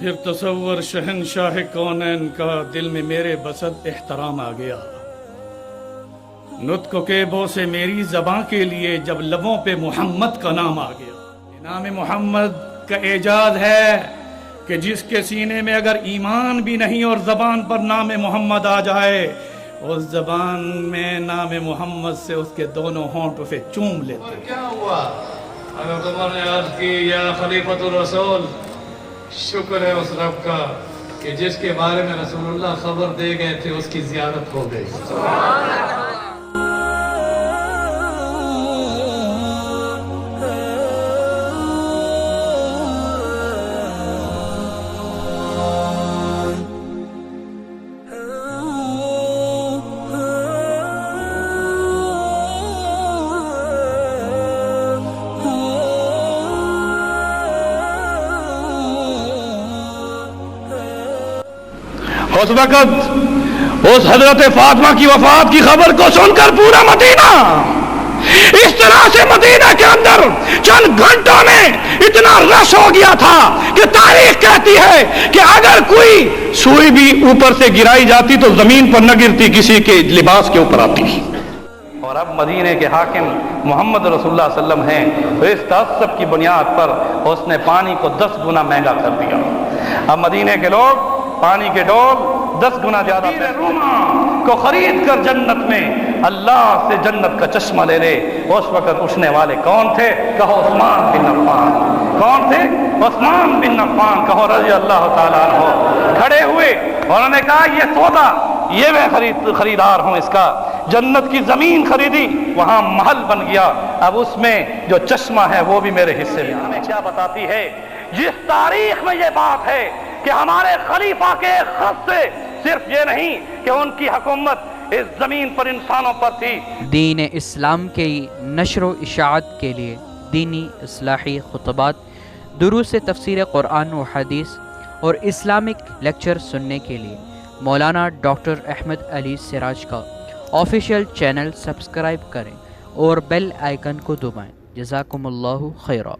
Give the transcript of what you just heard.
پھر تصور شہنشاہ کونین کا دل میں میرے بسط احترام آ گیا. نطق کے بو سے میری زباں کے لیے جب لبوں پہ محمد کا نام آ گیا. نام محمد کا اعجاز ہے کہ جس کے سینے میں اگر ایمان بھی نہیں اور زبان پر نام محمد آ جائے، اس زبان میں نام محمد سے اس کے دونوں ہونٹ اسے چوم لیتے. اور کیا ہوا؟ حضرت عمر نے عرض کی، یا خلیفۃ الرسول، شکر ہے اس رب کا کہ جس کے بارے میں رسول اللہ خبر دے گئے تھے اس کی زیارت ہو گئی. اس وقت اس حضرت فاطمہ کی وفات کی خبر کو سن کر پورا مدینہ اس طرح سے مدینہ کے اندر چند گھنٹوں میں اتنا رش ہو گیا تھا کہ تاریخ کہتی ہے کہ اگر کوئی سوئی بھی اوپر سے گرائی جاتی تو زمین پر نہ گرتی، کسی کے لباس کے اوپر آتی. اور اب مدینے کے حاکم محمد رسول اللہ صلی اللہ علیہ وسلم ہیں، تو اس تعصب کی بنیاد پر اس نے پانی کو 10 گنا مہنگا کر دیا. اب مدینے کے لوگ پانی کے ڈول 10 گنا زیادہ روما کو خرید کر جنت میں اللہ سے جنت کا چشمہ لے لے. اس وقت اٹھنے والے کون تھے؟ کہو عثمان بن عفان. کون تھے؟ عثمان بن عفان. کہو رضی اللہ تعالیٰ عنہ. کھڑے ہوئے اور انہوں نے کہا یہ سودا، یہ میں خریدار ہوں اس کا. جنت کی زمین خریدی، وہاں محل بن گیا. اب اس میں جو چشمہ ہے وہ بھی میرے حصے میں. ہمیں کیا بتاتی ہے؟ جس تاریخ میں یہ بات ہے کہ ہمارے خلیفہ کے خط سے صرف یہ نہیں کہ ان کی حکومت اس زمین پر انسانوں پر تھی. دین اسلام کی نشر و اشاعت کے لیے دینی اصلاحی خطبات، دروس تفسیر قرآن و حدیث اور اسلامک لیکچر سننے کے لیے مولانا ڈاکٹر احمد علی سراج کا آفیشیل چینل سبسکرائب کریں اور بیل آئیکن کو دبائیں. جزاکم اللہ خیرا.